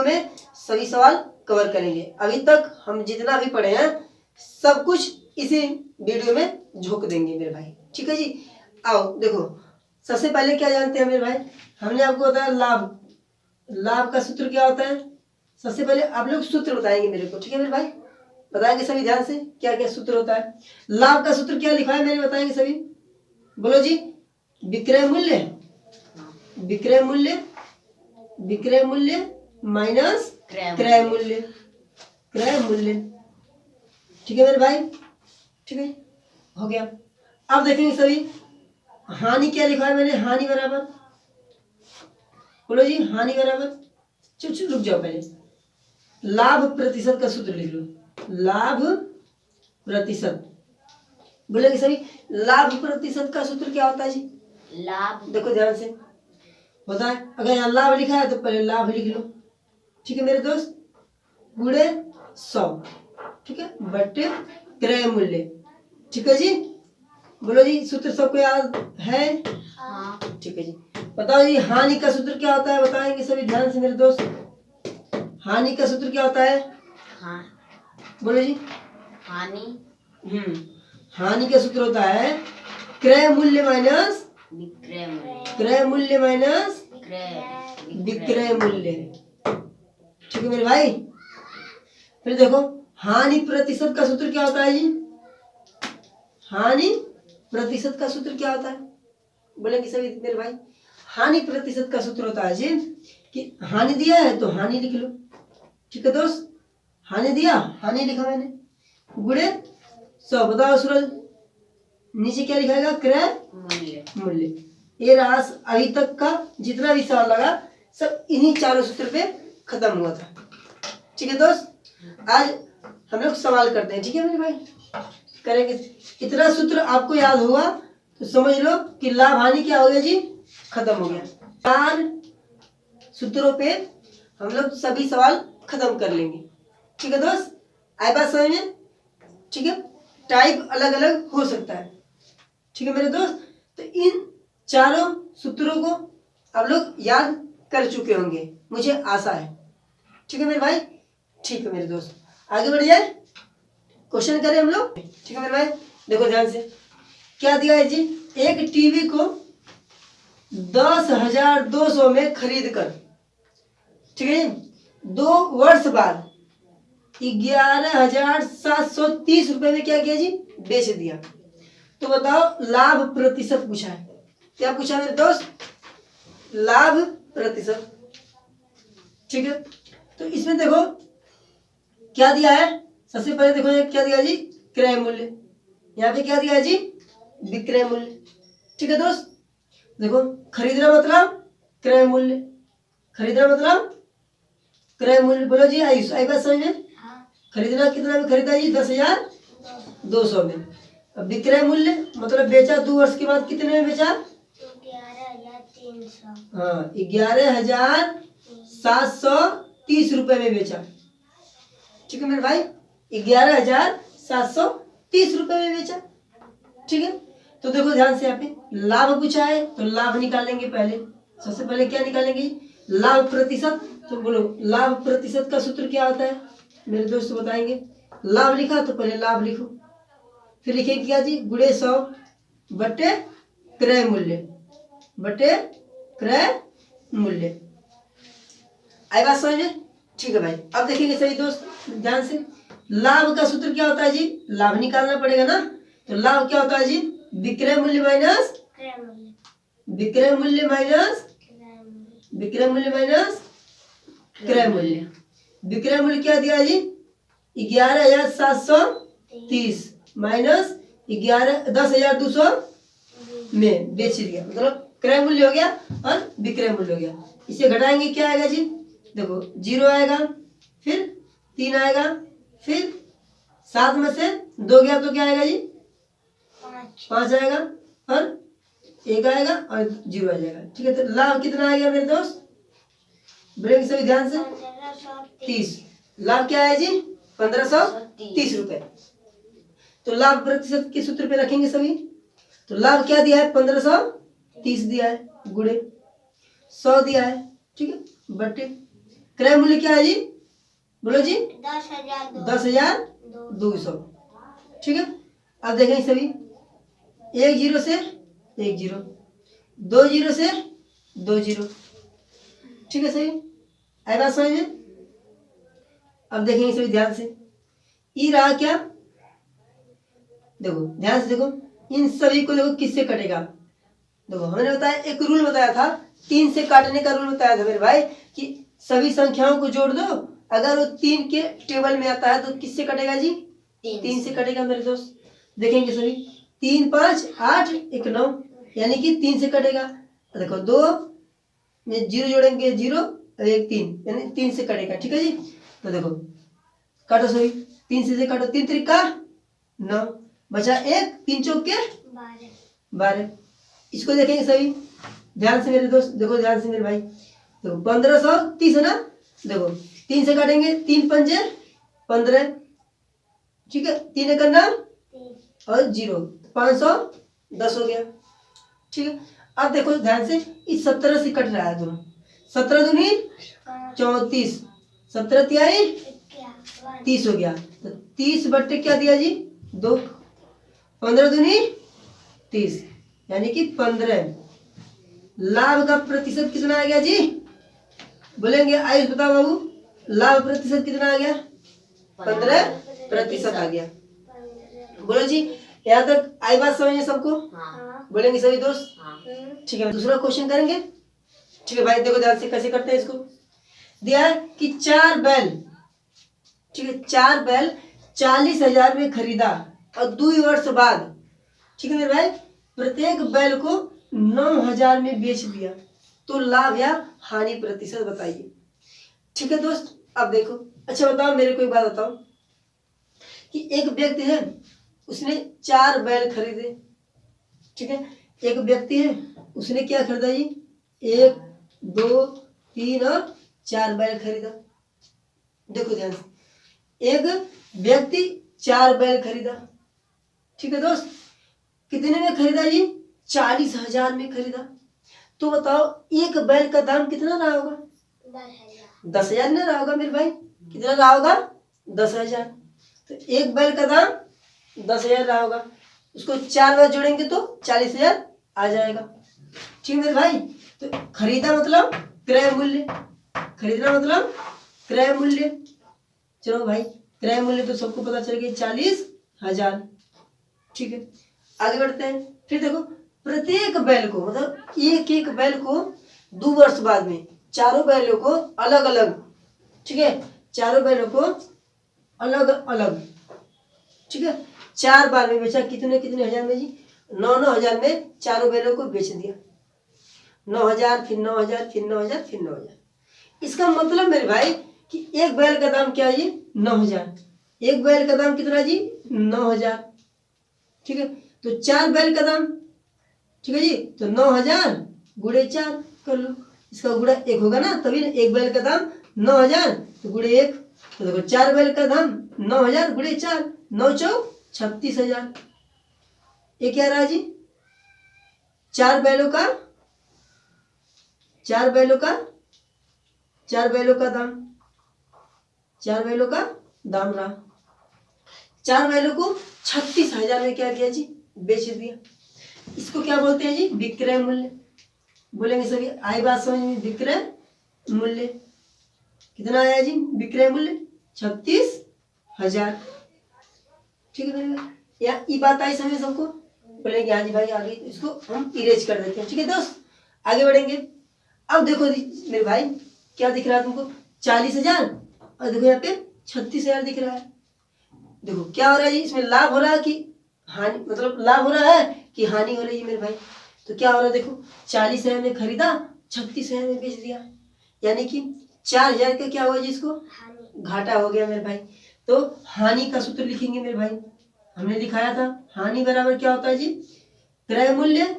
में सभी सवाल कवर करेंगे। अभी तक हम जितना भी पढ़े हैं सब कुछ इसी वीडियो में झोंक देंगे मेरे भाई, ठीक है जी। आओ देखो, सबसे पहले क्या जानते हैं मेरे भाई, हमने आपको बताया लाभ, लाभ का सूत्र क्या होता है। सबसे पहले आप लोग सूत्र बताएंगे मेरे को, ठीक है मेरे भाई, बताएंगे सभी ध्यान से क्या क्या सूत्र होता है। लाभ का सूत्र क्या लिखा है मेरे बताएंगे सभी, बोलो जी। विक्रय मूल्य, विक्रय मूल्य, विक्रय मूल्य माइनस क्रय मूल्य, क्रय मूल्य, ठीक है मेरे भाई, ठीक है हो गया। अब देखेंगे सभी हानि क्या लिखा है मैंने, हानि बराबर, बोलो जी हानि बराबर, चुप रुक जाओ पहले, लाभ प्रतिशत का सूत्र लिख लो, लाभ प्रतिशत, बोलेंगे सभी लाभ प्रतिशत का सूत्र क्या होता है जी। लाभ देखो ध्यान से होता है, अगर यहाँ लाभ लिखा है तो पहले लाभ लिख लो, ठीक है मेरे दोस्त, गुणे 100, ठीक है, बटे क्रय मूल्य, ठीक है जी। बोलो जी सूत्र सबको याद है, हाँ ठीक है जी। बताओ जी हानि का सूत्र क्या होता है, बताएंगे सभी ध्यान से मेरे दोस्त, हानि का सूत्र क्या होता है। हाँ बोलो जी, हानि हानि का सूत्र होता है क्रय मूल्य माइनस विक्रय मूल्य, क्रय मूल्य माइनस विक्रय मूल्य, ठीक है मेरे भाई। फिर देखो हानि प्रतिशत का सूत्र क्या होता है जी, हानि प्रतिशत का सूत्र क्या होता है, बोलेंगे सभी मेरे भाई। हानि प्रतिशत का सूत्र होता है जी कि हानि दिया है तो हानि लिख लो, ठीक है दोस्त, हानि दिया हानि लिखा मैंने, गुणे 100, बताओ सूरज नीचे क्या लिखाएगा, क्रय मूल्य, मूल्य। ये रहा अभी तक का जितना भी सवाल लगा सब इन्हीं चारों सूत्र पे खत्म हुआ था, ठीक है दोस्त। आज हम लोग सवाल करते हैं, ठीक है मेरे भाई, करेंगे। इतना सूत्र आपको याद होगा तो समझ लो कि लाभ हानि क्या हो गया जी, खत्म हो गया। 4 सूत्रों पे हम लोग सभी सवाल खत्म कर लेंगे, ठीक है दोस्त, आई बात समझ में, ठीक है। टाइप अलग अलग हो सकता है, ठीक है मेरे दोस्त। तो इन चारों सूत्रों को आप लोग याद कर चुके होंगे मुझे आशा है, ठीक है मेरे भाई, ठीक है मेरे दोस्त। आगे बढ़ जाए, क्वेश्चन करें हम लोग, ठीक है मेरे भाई। देखो ध्यान से क्या दिया है जी, एक टीवी को 10,200 में खरीद कर, ठीक है, 2 वर्ष बाद 11,730 रुपए में क्या किया जी, बेच दिया। तो बताओ लाभ प्रतिशत पूछा है, क्या पूछा मेरे दोस्त, लाभ प्रतिशत, ठीक है। तो इसमें देखो क्या दिया है, सबसे पहले देखो ये क्या दिया जी, क्रय मूल्य, यहाँ पे क्या दिया है जी, विक्रय मूल्य, ठीक है दोस्त। देखो खरीदना मतलब क्रय मूल्य, खरीदना मतलब क्रय मूल्य, बोलो जी आई बात समझ में। खरीदना कितना में खरीदा जी, 10,200 में। अब विक्रय मूल्य मतलब बेचा 2 वर्ष के बाद कितने में बेचा, 11,300, हाँ 11,730 रुपए में बेचा, ठीक है मेरे भाई, 11,730 रुपए में बेचा, ठीक है। तो देखो ध्यान से यहाँ पे लाभ पूछा है तो लाभ निकालेंगे पहले, सबसे पहले क्या निकालेंगे, लाभ प्रतिशत। तो बोलो लाभ प्रतिशत का सूत्र क्या होता है मेरे दोस्त बताएंगे। लाभ लिखा तो पहले लाभ लिखो, फिर लिखेंगे क्या जी, गुणे 100 बटे क्रय मूल्य, बटे क्रय मूल्य, आई बात समझ में, ठीक है भाई। अब देखेंगे सही दोस्त ध्यान से, लाभ का सूत्र क्या होता है जी, लाभ निकालना पड़ेगा ना। तो लाभ क्या होता है जी, विक्रय मूल्य माइनस विक्रय मूल्य माइनस विक्रय मूल्य माइनस क्रय मूल्य। विक्रय मूल्य क्या दिया जी, 11,730 माइनस 10,200 में बेच दिया, मतलब क्रय मूल्य हो गया और विक्रय मूल्य हो गया। इसे घटाएंगे क्या आएगा जी, देखो 0 आएगा, फिर 3 आएगा, फिर 7 में से 2 गया तो क्या आएगा जी, 5 आएगा, और 1 आएगा और 0 आ जाएगा, ठीक है। तो लाभ कितना आएगा मेरे दोस्त, बोलेंगे सभी ध्यान से, 30। लाभ क्या है जी, 1530 रुपए। तो लाभ प्रतिशत के सूत्र पे रखेंगे सभी। तो लाभ क्या दिया है, 1530 दिया है, गुणे 100 दिया है, ठीक है, बटे क्रय मूल्य क्या है जी, बोलो जी, 10,200। ठीक है। अब देखें सभी, 1 0 से 1 0, 2 0 से 2 0, ठीक है सही, आई बात समझ में। अब देखेंगे सभी ध्यान से, ई रहा क्या, देखो ध्यान से देखो, इन सभी को देखो किससे कटेगा। देखो हमने बताया, एक रूल बताया था, 3 से काटने का रूल बताया था मेरे भाई, कि सभी संख्याओं को जोड़ दो, अगर वो 3 के टेबल में आता है तो किससे कटेगा जी, 3 से कटेगा मेरे दोस्त। देखेंगे सभी, 3 5 8 1 9, यानी कि 3 से कटेगा। देखो 2 में 0 जोड़ेंगे 0 और 1 3, यानी 3 से कटेगा, ठीक है जी। तो देखो काटो सभी, 3 से काटो, 3 त्रिका 9, बचा 1, 3 चौके 12। इसको देखेंगे सभी ध्यान से मेरे दोस्त, देखो ध्यान से मेरे भाई, देखो 1530 है ना, देखो 3 से काटेंगे, 3 पंजे 15, ठीक है, 3 एक 9 और 0, 510 हो गया, ठीक है। अब देखो ध्यान से, इस 17 से कट रहा है दोनों, 17 दूनी 34, 17 तिहाई 30 हो गया, तो 30 बट्टे क्या दिया जी 2, 15 दूनी 30, यानी कि 15। लाभ का प्रतिशत कितना आ गया जी, बोलेंगे आयुष बताओ बाबू, लाभ प्रतिशत कितना आ गया, 15% आ गया। बोलो जी, यहाँ तक आई बात समझ में सबको, बोलेंगे सभी दोस्त, ठीक है। दूसरा क्वेश्चन करेंगे, ठीक है भाई, देखो ध्यान से कैसे करते हैं इसको। दिया है कि 4 बैल, ठीक है, 4 बैल 40,000 में खरीदा और 2 वर्ष बाद, ठीक है मेरे भाई, प्रत्येक बैल को 9,000 में बेच दिया, तो लाभ या हानि प्रतिशत बताइए, ठीक है दोस्त। अब देखो, अच्छा बताओ मेरे को एक बात बताओ, कि एक व्यक्ति है, उसने 4 बैल खरीदे, ठीक है, एक व्यक्ति है, उसने क्या खरीदा जी, 1 2 3 और 4 बैल खरीदा। देखो ध्यान से, एक व्यक्ति 4 बैल खरीदा, ठीक है दोस्त, कितने में खरीदा जी, 40,000 में खरीदा। तो बताओ एक बैल का दाम कितना रहा होगा, 10,000 ना रहा होगा मेरे भाई, कितना रहा होगा, 10,000। तो एक बैल का दाम 10,000 रहा होगा, उसको 4 बार जोड़ेंगे तो 40,000 आ जाएगा, ठीक है मेरे भाई। तो खरीदा मतलब क्रय मूल्य, खरीदना मतलब क्रय मूल्य। चलो भाई, क्रय मूल्य तो सबको पता चल गया 40,000, ठीक है। आगे बढ़ते हैं, फिर देखो प्रत्येक बैल को, मतलब एक एक बैल को 2 वर्ष बाद में, चारों बैलों को अलग अलग, ठीक है, चारों बैलों को अलग अलग, ठीक है, 4 बार में बेचा, कितने कितने हजार में जी, 9,000 में चारों बैलों को बेच दिया, 9,000 फिर 9,000 फिर 9,000 फिर 9,000। इसका मतलब मेरे भाई कि एक बैल का दाम क्या है जी, 9,000, एक बैल का दाम कितना जी, 9,000, ठीक है। तो 4 बैल का दाम, ठीक है जी, तो 9,000 गुणे 4 कर लो, इसका गुणा 1 होगा ना, तभी ना, एक बैल का दाम 9,000 तो गुणे 1, तो देखो 4 बैल का दाम 9,000 गुणे 4, 9 चौक 36,000। ये क्या रहा जी, 4 बैलों का 4 बैलों का 4 बैलों का दाम, 4 बैलों का दाम रहा, 4 बैलों को 36,000 में क्या किया जी, बेच दिया। इसको क्या बोलते हैं जी, विक्रय मूल्य। बोलेंगे सभी, आई बात समझ में, विक्रय मूल्य कितना आया जी, विक्रय मूल्य 36,000, ठीक है मेरे, या ये बात आई समझ सबको, बोलेंगे हाँ जी भाई आगे, इसको हम इरेज कर देते हैं, ठीक है दोस्त। आगे बढ़ेंगे, अब देखो मेरे भाई क्या दिख रहा है तुमको, 40,000 और देखो यहाँ पे 36,000 दिख रहा है। देखो क्या हो रहा है जी, इसमें लाभ हो रहा है कि हानि, मतलब लाभ हो रहा है कि हानि हो रही है मेरे भाई। तो क्या हो रहा है, देखो 40,000 में खरीदा, 36,000 में बेच दिया, यानी कि 4,000 का क्या हुआ जी, इसको घाटा हो गया मेरे भाई। तो हानि का सूत्र लिखेंगे मेरे भाई, हमने दिखाया था, हानि बराबर क्या होता है जी, क्रय मूल्य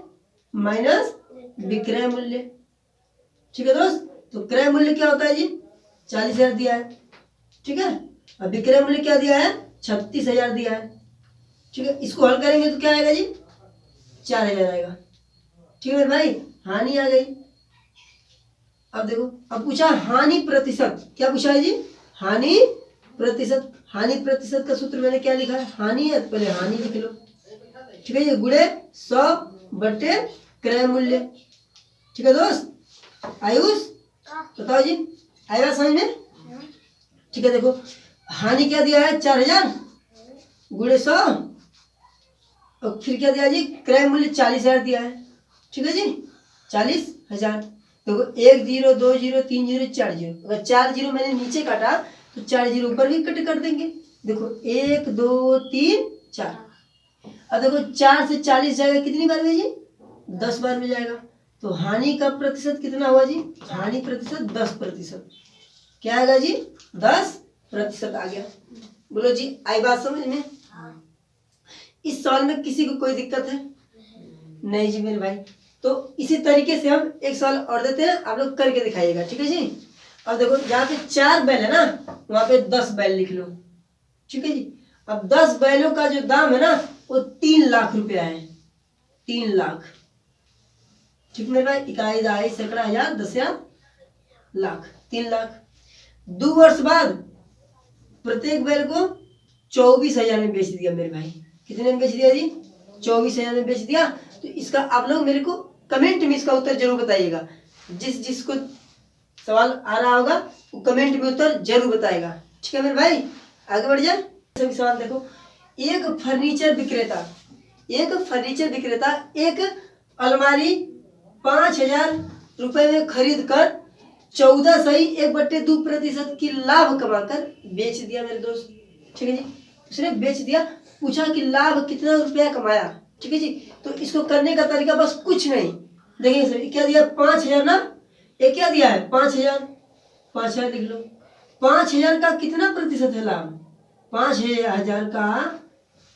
माइनस विक्रय मूल्य, ठीक है दोस्त। तो क्रय मूल्य क्या होता है जी, 40,000 दिया है, ठीक है, और विक्रय मूल्य क्या दिया है, 36,000 दिया है, ठीक है। इसको हल करेंगे तो क्या आएगा जी, 4,000 आएगा, ठीक है भाई, हानि आ गई। अब देखो, अब पूछा हानि प्रतिशत, क्या पूछा है जी? हानि प्रतिशत। हानि प्रतिशत का सूत्र मैंने क्या लिखा है? हानि है तो पहले हानि लिख लो, ठीक है, ये गुणे 100 बटे क्रय मूल्य। ठीक है दोस्त, आयुष बताओ जी, आएगा समझ में? ठीक है, देखो हानि क्या दिया है? 4000 गुणे 100, और फिर क्या दिया जी? क्रय मूल्य 40,000 दिया है। ठीक है जी, 40,000। देखो 1 0 2 0 3 0 4 0, अगर 4 0 मैंने नीचे काटा तो 4 0 ऊपर भी कट कर देंगे। देखो 1 2 3 4। अब देखो 4 से 40 जाएगा कितनी बार में जी? 10 बार में जाएगा। तो हानि का प्रतिशत कितना हुआ जी? हानि प्रतिशत 10%। क्या आएगा जी? 10% आ गया। बोलो जी, आई बात समझ में? इस सवाल में किसी को कोई दिक्कत है? नहीं जी मेरे भाई। तो इसी तरीके से हम एक सवाल और देते हैं, आप लोग करके दिखाइएगा। ठीक है जी। अब देखो जहाँ पे 4 बैल है ना, वहां पे 10 बैल लिख लो। ठीक है जी। अब 10 बैलों का जो दाम है ना, वो 3 लाख रुपया है। 3 लाख। ठीक मेरे भाई, इकाई दहाई सैकड़ा हजार दसिया लाख, 3 लाख। 2 वर्ष बाद प्रत्येक बैल को 24,000 में बेच दिया मेरे भाई। कितने में बेच दिया जी? 24,000 में बेच दिया। तो इसका आप लोग मेरे को कमेंट में इसका उत्तर जरूर बताइएगा। जिसको सवाल आ रहा होगा वो कमेंट में उत्तर जरूर बताएगा। ठीक है मेरे भाई, आगे बढ़ जाए। सभी सवाल देखो। एक फर्नीचर विक्रेता एक अलमारी 5,000 रुपए में खरीद कर 14.1/2% की लाभ कमाकर बेच दिया मेरे दोस्त। ठीक है जी, उसने बेच दिया। पूछा कि लाभ कितना रुपया कमाया। ठीक है जी, तो इसको करने का तरीका बस कुछ नहीं, देखिए सर क्या दिया? 5,000 ना, ये क्या दिया है? 5,000 लिख लो। 5,000 का कितना प्रतिशत है लाभ? 5,000 का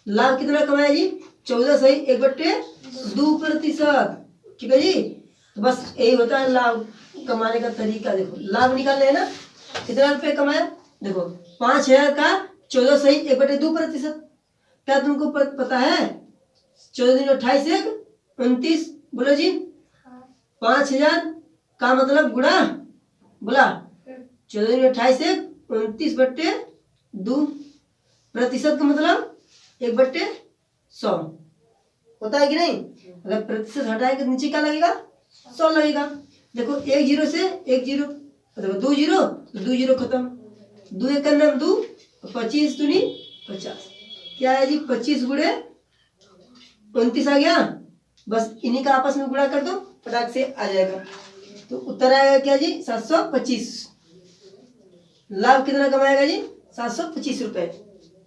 लाभ कितना कमाया जी? 14.1/2%। ठीक है जी, तो बस यही होता है लाभ कमाने का तरीका। देखो लाभ निकालना है ना, कितना रुपये कमाया? देखो 5,000 का 14.1/2%। क्या तुमको पता है? 14 दिन 28 1 29। बोलो जी, 5,000 का मतलब गुणा, बोला 14 दिन 28 1 29/2। प्रतिशत का मतलब 1/100 होता है कि नहीं? अगर प्रतिशत हटाएंगे तो नीचे क्या लगेगा? 100 लगेगा। देखो 1 0 से 1 0, देखो 2 0 तो 2 0 खत्म। 2 1 का नाम 2, 25 दूनी 50। क्या है जी? 25 गुणे 29 आ गया। बस इन्हीं का आपस में गुणा कर दो, फटाक से आ जाएगा। तो उत्तर आएगा क्या जी? 725। लाभ कितना कमाएगा जी? 725 रुपए।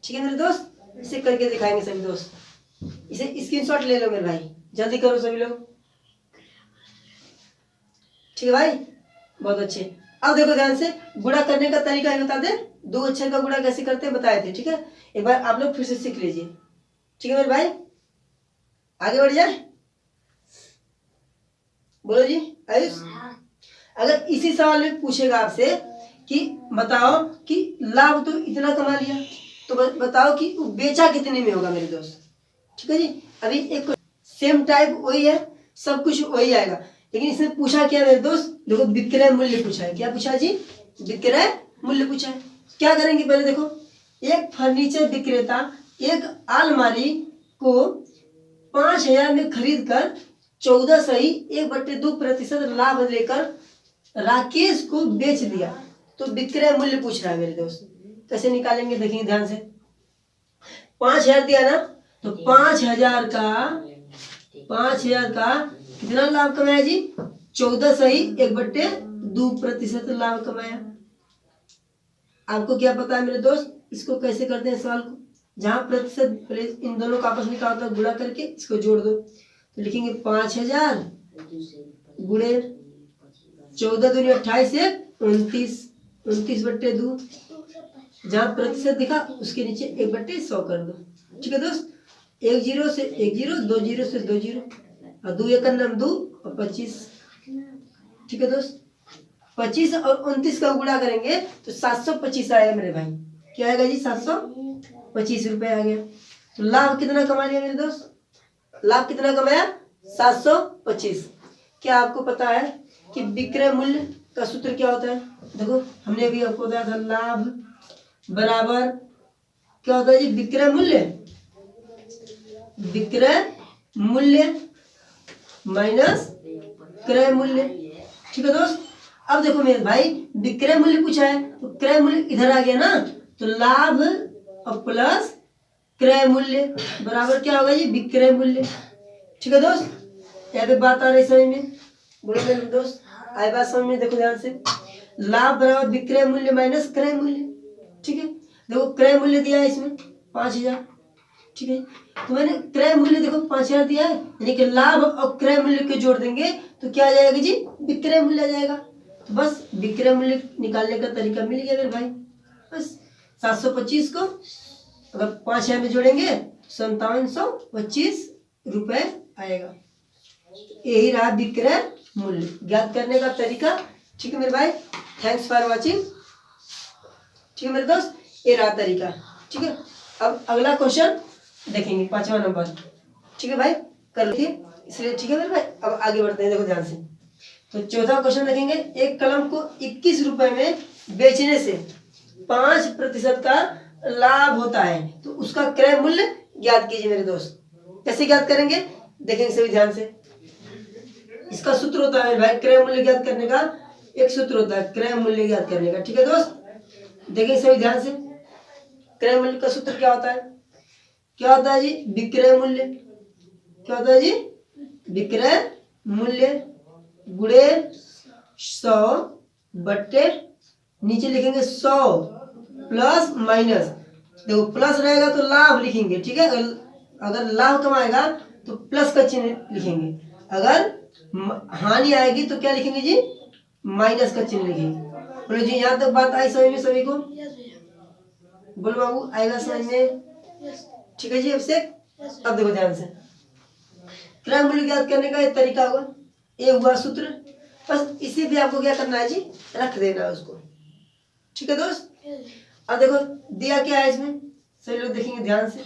ठीक है मेरे दोस्त, इसे करके दिखाएंगे सभी दोस्त। इसे स्क्रीनशॉट ले लो मेरे भाई, जल्दी करो सभी लोग। ठीक है भाई, बहुत अच्छे। अब देखो ध्यान से, गुणा करने का तरीका ही बता दे। 2 अक्षर का गुणा कैसे करते हैं बताए थे। ठीक है, एक बार आप लोग फिर से सीख लीजिए। ठीक है मेरे भाई, आगे बढ़ जाए। बोलो जी आयुष। अगर इसी सवाल में पूछेगा आपसे कि बताओ कि लाभ तो इतना कमा लिया, तो बताओ कि बेचा कितने में होगा मेरे दोस्त। ठीक है जी, अभी एक सेम टाइप वही है, सब कुछ वही आएगा, लेकिन इसमें पूछा क्या मेरे दोस्त? देखो विक्रय मूल्य पूछा है। क्या पूछा जी? विक्रय मूल्य पूछा है। क्या करेंगे पहले देखो, एक फर्नीचर विक्रेता एक अलमारी को 5,000 में खरीद कर 14.1/2% लाभ लेकर राकेश को बेच दिया। तो विक्रय मूल्य पूछ रहा है मेरे दोस्त। कैसे निकालेंगे देखेंगे ध्यान से। 5,000 दिया ना, तो 5,000 का कितना लाभ कमाया जी? 14.1/2% लाभ कमाया। आपको क्या पता है मेरे दोस्त? इसको कैसे करते हैं सवाल को? जहां प्रतिशत, इन दोनों का आपस में क्या होता है? गुणा करके इसको जोड़ दो। तो लिखेंगे 5,000 गुणे 14 दूनी 28 1 29, 29/2। जहां प्रतिशत दिखा उसके नीचे 1/100 कर दो। ठीक है दोस्त, 1 0 से 1 0, 2 0 से 2 0, और 2 1 नाम 2 और 25। ठीक है दोस्त, 25 और 29 का गुणा करेंगे तो 725 आएगा मेरे भाई। क्या आएगा जी? 725 रुपए आ गया। तो लाभ कितना कमा लिया मेरे दोस्त? लाभ कितना कमाया? 725। क्या आपको पता है कि विक्रय मूल्य का सूत्र क्या होता है? देखो हमने अभी आपको बताया था, लाभ बराबर क्या होता है जी? विक्रय मूल्य, विक्रय मूल्य माइनस क्रय मूल्य। ठीक है दोस्त। अब देखो मेरे भाई, विक्रय मूल्य पूछा है तो क्रय मूल्य इधर आ गया ना, तो लाभ और प्लस क्रय मूल्य बराबर क्या होगा जी? विक्रय मूल्य। ठीक है दोस्त, यहाँ पे बात आ रही समझ में? बोलो मेरे दोस्त, आई बात समझ में? देखो ध्यान से, लाभ बराबर विक्रय मूल्य माइनस क्रय मूल्य। ठीक है, देखो क्रय मूल्य दिया है इसमें 5000। ठीक है, तो मैंने क्रय मूल्य देखो 5000 दिया है, यानी कि लाभ और क्रय मूल्य को जोड़ देंगे तो क्या आ जाएगा जी? विक्रय मूल्य आ जाएगा। तो बस विक्रय मूल्य निकालने का तरीका मिल गया मेरे भाई। बस 725 को अगर 5000 में जोड़ेंगे 5725 रुपए आएगा। यही रहा विक्रय मूल्य ज्ञात करने का तरीका। ठीक है मेरे भाई, थैंक्स फॉर वॉचिंग। ठीक है मेरे दोस्त, ये रहा तरीका। ठीक है, अब अगला क्वेश्चन देखेंगे, 5वां नंबर। ठीक है भाई, कर लीजिए इसलिए। ठीक है मेरे भाई, अब आगे बढ़ते हैं, देखो ध्यान से। तो चौथा क्वेश्चन देखेंगे, एक कलम को 21 रुपए में बेचने से 5% का लाभ होता है, तो उसका क्रय मूल्य ज्ञात कीजिए मेरे दोस्त। कैसे ज्ञात करेंगे देखेंगे सभी ध्यान से। इसका सूत्र होता है भाई, क्रय मूल्य ज्ञात करने का एक सूत्र होता है, क्रय मूल्य ज्ञात करने का। ठीक है दोस्त, देखेंगे सभी ध्यान से। क्रय मूल्य का सूत्र क्या होता है? क्या होता है जी? विक्रय मूल्य। क्या होता है जी? विक्रय मूल्य गुणे 100 बट्टे नीचे लिखेंगे 100 प्लस माइनस। देखो प्लस रहेगा तो लाभ लिखेंगे। ठीक है, अगर लाभ कमाएगा तो प्लस का चिन्ह लिखेंगे, अगर हानि आएगी तो क्या लिखेंगे जी? माइनस का चिन्ह लिखेंगे। बोलो जी, यहाँ तक बात आई समझ में सभी को? बोलो बाबू, आएगा समझ में? ठीक है जी अभिषेक। अब देखो ध्यान से, क्रय मूल्य ज्ञात करने का एक तरीका होगा, ये हुआ सूत्र। बस इसी पे आपको क्या करना है जी? रख देना है उसको। ठीक है दोस्त। अब देखो दिया क्या है इसमें, सभी लोग देखेंगे ध्यान से।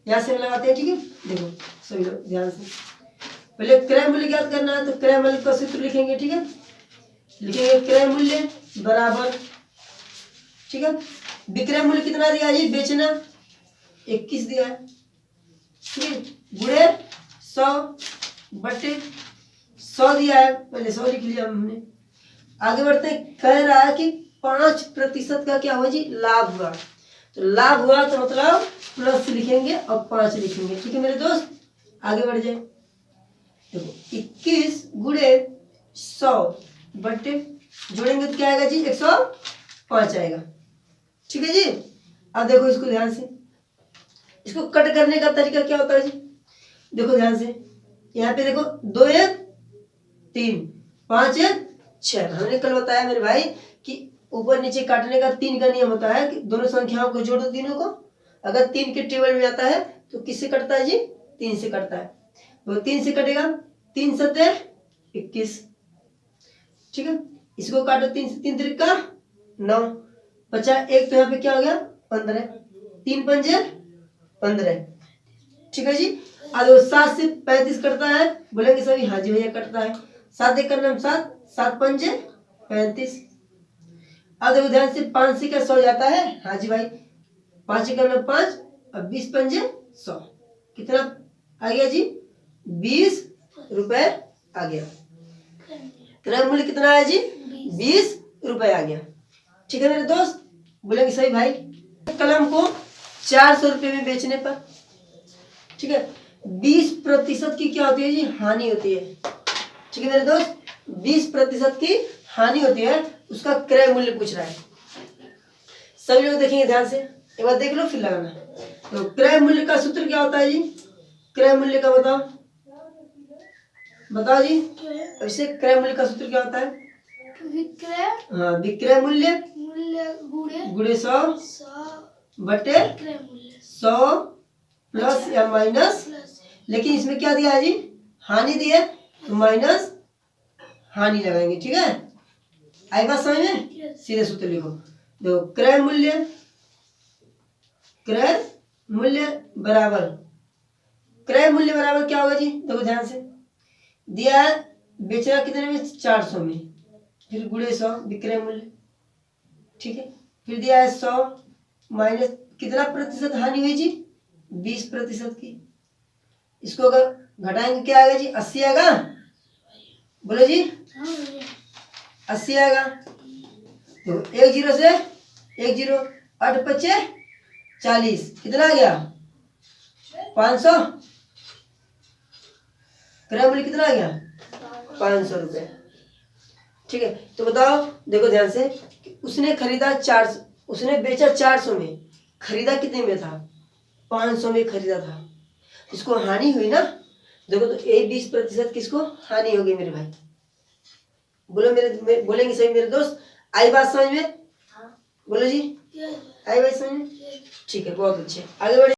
यहाँ से लगाते हैं। ठीक है, देखो सभी लोग ध्यान से। पहले क्रय मूल्य ज्ञात करना है तो क्रय मूल्य का सूत्र लिखेंगे। ठीक है, लिखेंगे क्रय मूल्य बराबर, ठीक है, विक्रय मूल्य कितना दिया जी? बेचना 21 दिया है। ठीक है, गुणे 100 बट्टे 100 दिया है, पहले 100 लिख लिया हमने। आगे बढ़ते कह रहा है कि 5% का क्या हुआ जी? लाभ हुआ। तो लाभ हुआ तो मतलब प्लस लिखेंगे और 5 लिखेंगे। ठीक है मेरे दोस्त, आगे बढ़ जाए। देखो 21 गुणे 100 बट्टे जोड़ेंगे तो क्या आएगा जी? 105 आएगा। ठीक है जी। अब देखो इसको ध्यान से, इसको कट करने का तरीका क्या होता है जी? देखो ध्यान से, यहाँ पे देखो 2 1 3 5 1 6। हमने कल बताया मेरे भाई कि ऊपर नीचे काटने का 3 का नियम होता है कि दोनों संख्याओं को जोड़ दो तीनों को। अगर 3 के टेबल में आता है तो किससे कटता है जी? 3 से कटता है। तो 3 से कटेगा, 3 7 21। ठीक है, इसको काटो 3 से, 3 3 का 9 बचा एक, तो यहाँ पे क्या हो गया? 15। 3 5 15। ठीक है जी। अब 7 से 35 कटता है, बोलेंगे सभी हाँ जी भैया कटता है। 7 एक करना 7, 7 5 35। अब देखो ध्यान से, 5 से क्या 100 जाता है? हाँ जी भाई, 5 एक करना 5 और 20 5 100। कितना आ गया जी? 20 रुपए आ गया। क्रय मूल्य कितना आया जी? 20 रुपए आ गया। ठीक है मेरे दोस्त, बोलेंगे सही भाई। कलम को 400 रुपए में बेचने पर, ठीक है, 20% की क्या होती है जी? हानि होती है। ठीक है मेरे दोस्त, 20% की हानि होती है, उसका क्रय मूल्य पूछ रहा है। सभी लोग देखेंगे ध्यान से, एक बार देख लो फिर लगाना। तो क्रय मूल्य का सूत्र क्या होता है जी? क्रय मूल्य का बताओ, बताओ जी। वैसे क्रय मूल्य का सूत्र क्या होता है? विक्रय, हाँ, विक्रय मूल्य गुणे 100 बटे 100 प्लस या माइनस। लेकिन इसमें क्या दिया है जी? हानि दी है तो माइनस हानि लगाएंगे। ठीक है, आई बात समझ में? सीधे सूत्र लिखो। देखो क्रय मूल्य बराबर, क्रय मूल्य बराबर क्या होगा जी? देखो ध्यान से, दिया है बेचना कितने में? 400 में। फिर गुणे 100 विक्रय मूल्य, ठीक है। फिर दिया है 100 माइनस कितना प्रतिशत हानि हुई जी, 20% की। इसको अगर घटाएंगे क्या आएगा जी, 80 आएगा, बोलो जी 80 आएगा। तो 1 जीरो से 1 जीरो, 8 पच्चे 40, कितना आ गया 500, क्रय मूल्य कितना आ गया 500 रुपये, ठीक है। तो बताओ देखो ध्यान से, उसने खरीदा 400, उसने बेचा 400 में, खरीदा कितने में था 500 में खरीदा था, इसको हानि हुई ना। देखो तो 20% किसको हानि होगी मेरे भाई, बोलो बोलेंगे सही मेरे दोस्त, आई बात समझ में, बोलो जी आई बात समझ में, ठीक है बहुत अच्छे, आगे बढ़े।